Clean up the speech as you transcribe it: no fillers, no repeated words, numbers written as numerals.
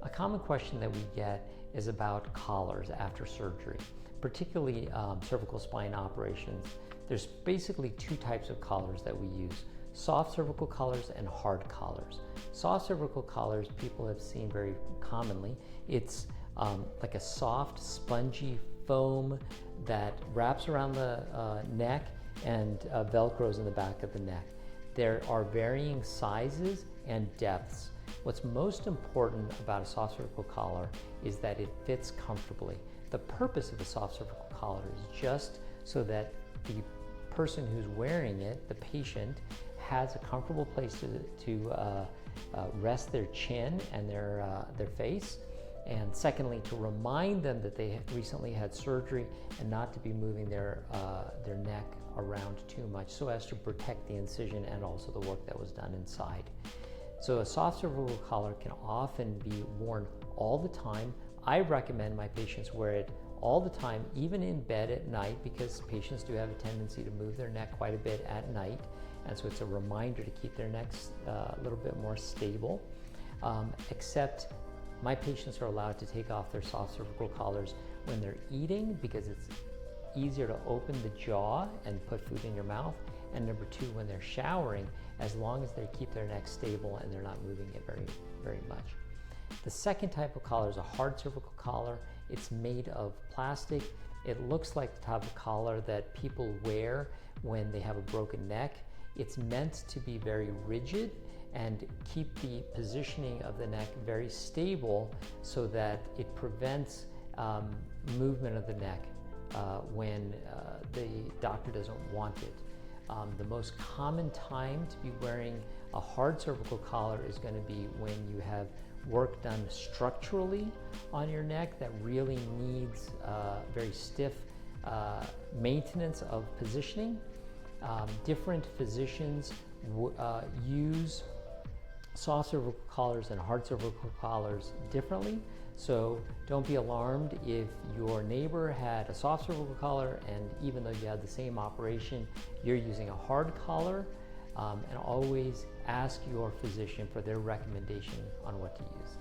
A common question that we get is about collars after surgery, particularly cervical spine operations. There's basically two types of collars that we use: soft cervical collars and hard collars. Soft cervical collars people have seen very commonly. It's like a soft, spongy foam that wraps around the neck and velcros in the back of the neck. There are varying sizes and depths. What's most important about a soft cervical collar is that it fits comfortably. The purpose of a soft cervical collar is just so that the person who's wearing it, the patient, has a comfortable place to rest their chin and their face. And secondly, to remind them that they recently had surgery and not to be moving their neck around too much so as to protect the incision and also the work that was done inside. So a soft cervical collar can often be worn all the time. I recommend my patients wear it all the time, even in bed at night, because patients do have a tendency to move their neck quite a bit at night. And so it's a reminder to keep their necks a little bit more stable. Except my patients are allowed to take off their soft cervical collars when they're eating, because it's easier to open the jaw and put food in your mouth. And number two, when they're showering, as long as they keep their neck stable and they're not moving it very much. The second type of collar is a hard cervical collar. It's made of plastic. It looks like the type of collar that people wear when they have a broken neck. It's meant to be very rigid and keep the positioning of the neck very stable so that it prevents movement of the neck when the doctor doesn't want it. The most common time to be wearing a hard cervical collar is going to be when you have work done structurally on your neck that really needs very stiff maintenance of positioning. Different physicians use soft cervical collars and hard cervical collars differently. So don't be alarmed if your neighbor had a soft cervical collar and even though you had the same operation, you're using a hard collar, and always ask your physician for their recommendation on what to use.